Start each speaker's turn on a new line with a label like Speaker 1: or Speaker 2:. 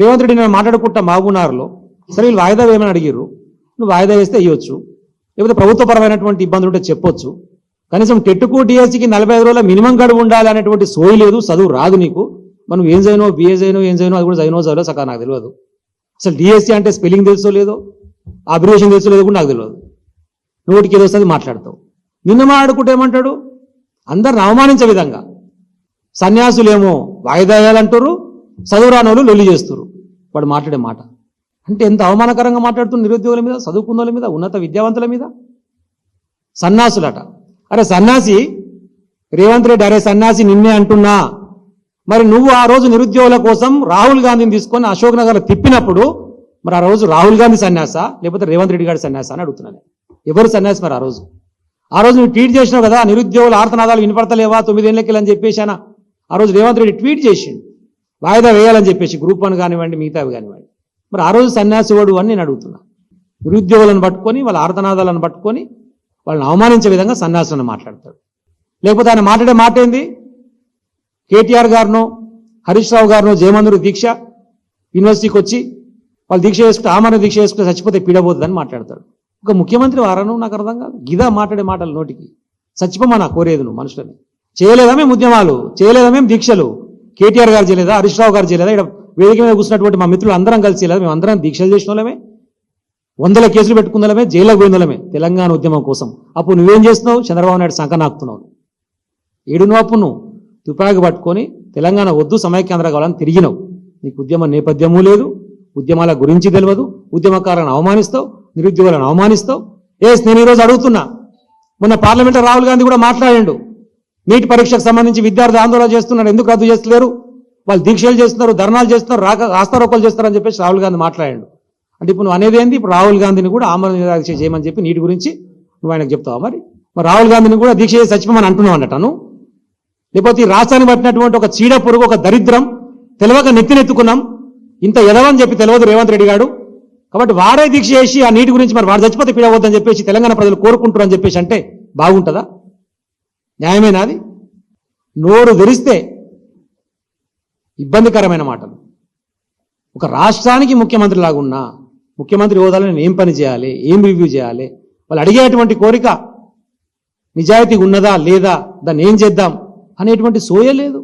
Speaker 1: రేవంత్ రెడ్డి నేను మాట్లాడుకుంటా మహబూబ్నగర్లో, సరే వీళ్ళు వాయిదా వేయమని అడిగిర్రు, నువ్వు వాయిదా వేస్తే ఇవ్వచ్చు, లేకపోతే ప్రభుత్వపరమైనటువంటి ఇబ్బందులు ఉంటే చెప్పొచ్చు. కనీసం టెట్కు డిఎస్సికి 45 రోజుల మినిమం గడువు ఉండాలి అనేటువంటి సోయి లేదు, చదువు రాదు నీకు. మనం ఏం చేయనో బిఏ చేయనో ఏం చేయనో అది కూడా చదివో సకా నాకు తెలియదు. అసలు డిఎస్సి అంటే స్పెల్లింగ్ తెలుసో లేదో, అబ్రివేషన్ తెలుసో లేదో కూడా నాకు తెలియదు. నోటికి ఏదో వస్తుంది మాట్లాడతావు. నిన్న మాట్లాడుకుంటే ఏమంటాడు, అందరిని అవమానించే విధంగా సన్యాసులేమో వాయిదా వేయాలంటారు, చదువు రాని వాళ్ళు లొల్లి చేస్తారు. వాడు మాట్లాడే మాట అంటే ఎంత అవమానకరంగా మాట్లాడుతున్న నిరుద్యోగుల మీద, చదువుకున్న వాళ్ళ మీద, ఉన్నత విద్యావంతుల మీద. సన్యాసులట. అరే సన్యాసి రేవంత్ రెడ్డి, అరే సన్యాసి నిన్నే అంటున్నా. మరి నువ్వు ఆ రోజు నిరుద్యోగుల కోసం రాహుల్ గాంధీని తీసుకొని అశోక్ నగర్ తిప్పినప్పుడు మరి ఆ రోజు రాహుల్ గాంధీ సన్యాస లేకపోతే రేవంత్ రెడ్డి గారి సన్యాస అని అడుగుతున్నాను. ఎవరు సన్యాసి మరి ఆ రోజు నువ్వు ట్వీట్ చేసినావు కదా, నిరుద్యోగుల ఆర్తనాదాలు వినపడతలేవా 9 ఏళ్ళకి అని చెప్పేసానా. ఆ రోజు రేవంత్ రెడ్డి ట్వీట్ చేసిండు వాయిదా వేయాలని చెప్పేసి, గ్రూప్ 1 కానివ్వండి మిగతావి కానివ్వండి. మరి ఆ రోజు సన్యాసి వాడు అని నేను అడుగుతున్నా. నిరుద్యోగులను పట్టుకొని వాళ్ళ ఆర్తనాదాలను పట్టుకొని వాళ్ళని అవమానించే విధంగా సన్యాసులను మాట్లాడతాడు. లేకపోతే ఆయన మాట్లాడే మాట ఏంది, కేటీఆర్ గారినో హరీష్ రావు గారినో జయమందరు దీక్ష యూనివర్సిటీకి వచ్చి వాళ్ళు దీక్ష చేసుకుంటే ఆమరణ దీక్ష చేసుకుంటే చచ్చిపోతే పీడబోతుందని మాట్లాడతాడు. ఒక ముఖ్యమంత్రి వారను నాకు అర్థం కాదు. గిదా మాట్లాడే మాటలు నోటికి. చచ్చిపోమా కోరేది నువ్వు మనుషులని. చేయలేదా మేము ఉద్యమాలు, చేయలేదా మేము దీక్షలు, కేటీఆర్ గారు చేయలేదా, హరీష్ రావు గారు చేయలేదా, ఇక్కడ వేదిక మీద కూర్చున్నటువంటి మా మిత్రులు అందరం కలిసి చేయలేదా, మేము అందరం దీక్షలు చేసిన వాళ్ళమే, 100 కేసులు పెట్టుకున్నలమే, జైల్లోకి పోయినలమే తెలంగాణ ఉద్యమం కోసం. అప్పుడు నువ్వేం చేస్తున్నావు, చంద్రబాబు నాయుడు సంఖ నాకుతున్నావు. ఏడును అప్పుడు నువ్వు తుపాకి పట్టుకొని తెలంగాణ వద్దు సమైక్యాంధ్ర కావాలని తిరిగినావు. నీకు ఉద్యమ నేపథ్యమూ లేదు, ఉద్యమాల గురించి తెలియదు, ఉద్యమకారులను అవమానిస్తావు, నిరుద్యోగులను అవమానిస్తావు. నేను ఈరోజు అడుగుతున్నా, మొన్న పార్లమెంట్లో రాహుల్ గాంధీ కూడా మాట్లాడిండు, నీట్ పరీక్షకు సంబంధించి విద్యార్థులు ఆందోళన చేస్తున్నారు, ఎందుకు రద్దు చేస్తలేరు, వాళ్ళు దీక్షలు చేస్తున్నారు, ధర్నాలు చేస్తున్నారు, రాస్తారోకోలు చేస్తారని చెప్పేసి రాహుల్ గాంధీ మాట్లాడాడు. అంటే ఇప్పుడు నువ్వు అనేది ఏంది, ఇప్పుడు రాహుల్ గాంధీని కూడా ఆమరణ దీక్ష చేయమని చెప్పి నీటి గురించి నువ్వు ఆయనకు చెప్తావా? మరి రాహుల్ గాంధీని కూడా దీక్ష చేసి చచ్చిపోమని అంటున్నావు అన్నట్టు. లేకపోతే ఈ రాష్ట్రాన్ని పట్టినటువంటి ఒక చీడ పురుగు, ఒక దరిద్రం తెలియక నెత్తినెత్తుకున్నాం, ఇంత ఎదవని చెప్పి తెలియదు రేవంత్ రెడ్డి గారు. కాబట్టి వారే దీక్ష చేసి ఆ నీటి గురించి మరి వాడు చచ్చిపోతే పీడవద్దని చెప్పేసి తెలంగాణ ప్రజలు కోరుకుంటారని చెప్పేసి అంటే బాగుంటుందా? న్యాయమేనా అది? నోరు తెరిస్తే ఇబ్బందికరమైన మాటలు. ఒక రాష్ట్రానికి ముఖ్యమంత్రి లాగున్నా ముఖ్యమంత్రి హోదాలో నేను ఏం పని చేయాలి, ఏం రివ్యూ చేయాలి, వాళ్ళు అడిగేటువంటి కోరిక నిజాయితీ ఉన్నదా లేదా, దాన్ని ఏం చేద్దాం అనేటువంటి సోయ లేదు.